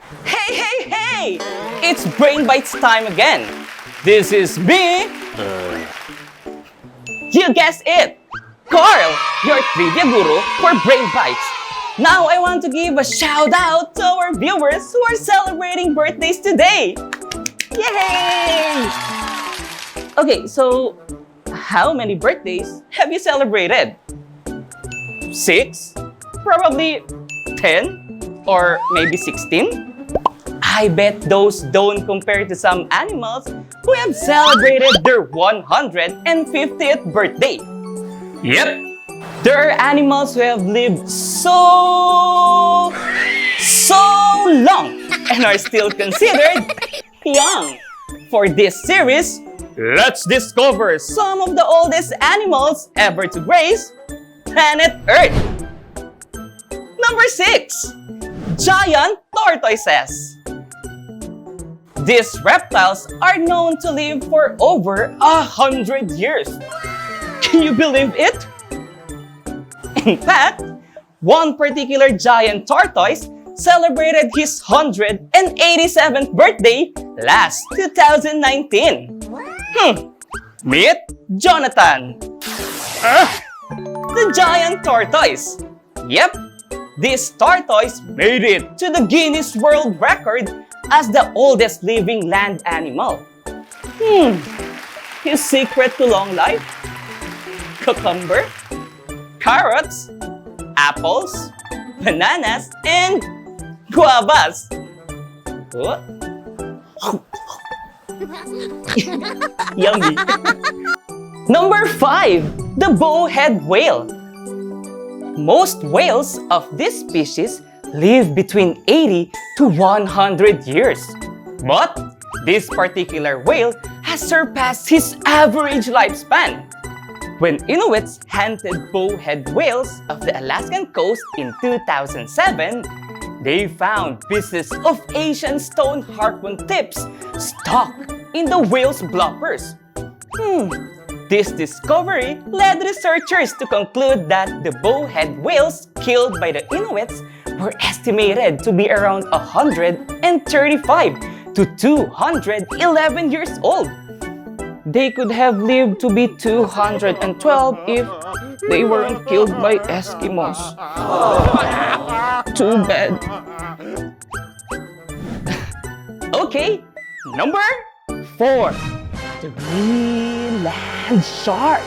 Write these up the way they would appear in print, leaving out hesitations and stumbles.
Hey, hey, hey! It's Brain Bites time again. This is me. You guessed it! Carl, your trivia guru for Brain Bites. Now I want to give a shout out to our viewers who are celebrating birthdays today. Yay! Okay, so how many birthdays have you celebrated? 6? Probably 10? Or maybe 16? I bet those don't compare to some animals who have celebrated their 150th birthday. Yep, there are animals who have lived so long and are still considered young. For this series, let's discover some of the oldest animals ever to grace planet Earth. Number 6, giant tortoises. These reptiles are known to live for over 100 years. Can you believe it? In fact, one particular giant tortoise celebrated his 187th birthday last 2019. Meet Jonathan. The giant tortoise. Yep, this tortoise made it to the Guinness World Record as the oldest living land animal. His secret to long life? Cucumber, carrots, apples, bananas, and guavas. What? Yummy. Number 5, the bowhead whale. Most whales of this species live between 80 to 100 years. But this particular whale has surpassed his average lifespan. When Inuits hunted bowhead whales off the Alaskan coast in 2007, they found pieces of Asian stone harpoon tips stuck in the whale's bloppers. This discovery led researchers to conclude that the bowhead whales killed by the Inuits were estimated to be around 135 to 211 years old. They could have lived to be 212 if they weren't killed by Eskimos. Too bad. Okay, number 4. The Greenland shark.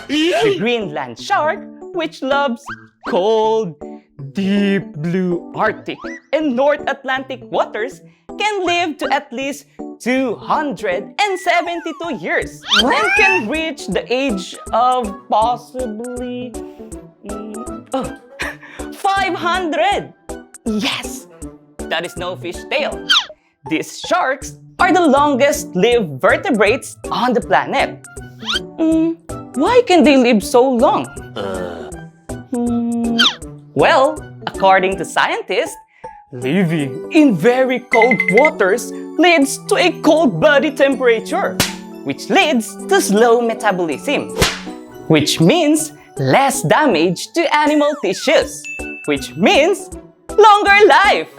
The Greenland shark, which loves cold, deep blue Arctic and North Atlantic waters, can live to at least 272 years and can reach the age of possibly 500. Yes, that is no fish tale. These sharks are the longest lived vertebrates on the planet. Why can they live so long? Well, according to scientists, living in very cold waters leads to a cold body temperature, which leads to slow metabolism, which means less damage to animal tissues, which means longer life.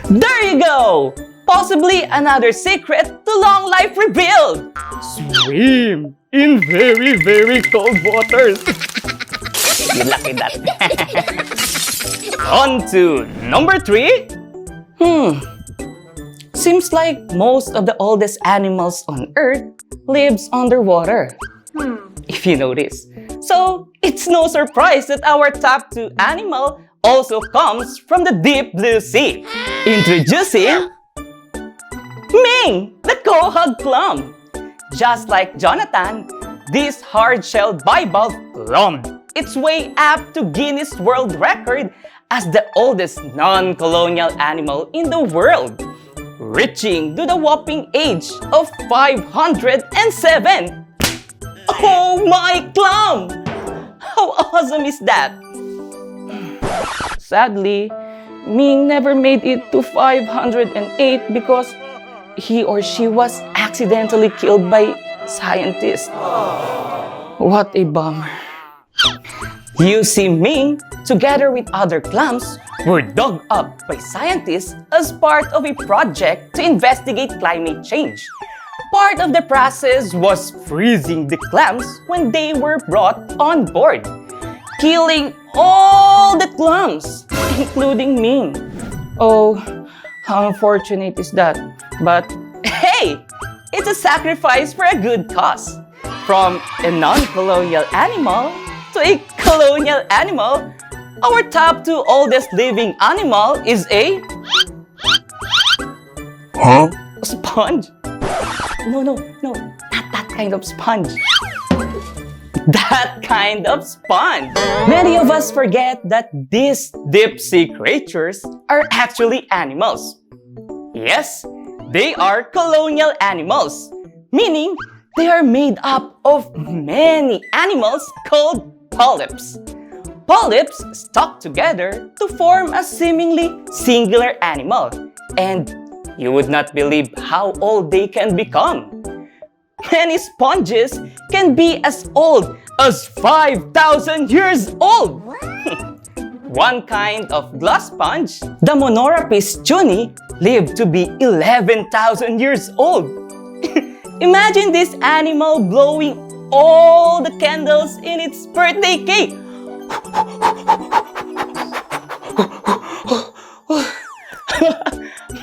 There you go! Possibly another secret to long life revealed! Swim in very, very cold waters. You lucky that. On to number 3. Seems like most of the oldest animals on Earth lives underwater. If you notice. So, it's no surprise that our top 2 animal also comes from the deep blue sea. Introducing Ming, the quahog clam. Just like Jonathan, this hard-shelled bivalve climbed its way up to Guinness World Record as the oldest non-colonial animal in the world, reaching to the whopping age of 507. Oh my clam! How awesome is that? Sadly, Ming never made it to 508 because he or she was accidentally killed by scientists. What a bummer. Using Ming together with other clams, were dug up by scientists as part of a project to investigate climate change. Part of the process was freezing the clams when they were brought on board, killing all the clams, including me. Oh, how unfortunate is that? But hey, it's a sacrifice for a good cause. From a non-colonial animal to a colonial animal, our top 2 oldest living animal is a sponge. No, not that kind of sponge. That kind of sponge. Many of us forget that these deep sea creatures are actually animals. Yes, they are colonial animals, meaning they are made up of many animals called polyps. Polyps stuck together to form a seemingly singular animal, and you would not believe how old they can become. Many sponges can be as old as 5,000 years old. One kind of glass sponge, the Monorapis juni, lived to be 11,000 years old. Imagine this animal blowing all the candles in its birthday cake.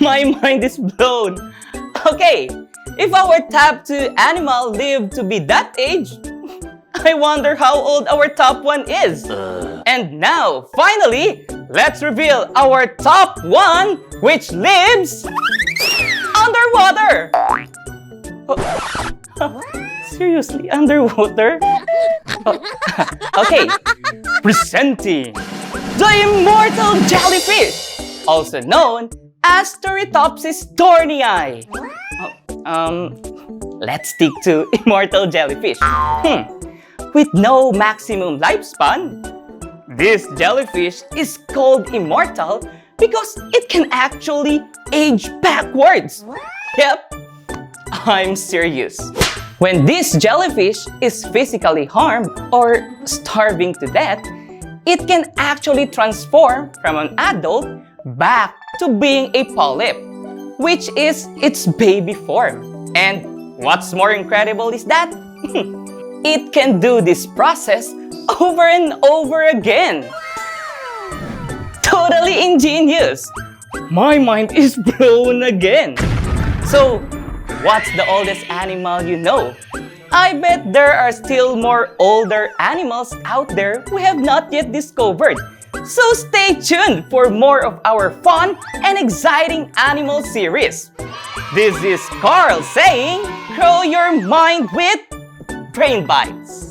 My mind is blown. Okay, if our top 2 animal lived to be that age, I wonder how old our top 1 is. And now, finally, let's reveal our top 1, which lives underwater. Seriously, underwater? Okay, presenting the immortal jellyfish, also known as Turritopsis dohrnii. Let's stick to immortal jellyfish. With no maximum lifespan, this jellyfish is called immortal because it can actually age backwards. Yep, I'm serious. When this jellyfish is physically harmed or starving to death, it can actually transform from an adult back to being a polyp, which is its baby form. And what's more incredible is that it can do this process over and over again. Totally ingenious. My mind is blown again. So, what's the oldest animal you know? I bet there are still more older animals out there we have not yet discovered. So stay tuned for more of our fun and exciting animal series. This is Carl saying, grow your mind with Brain Bites.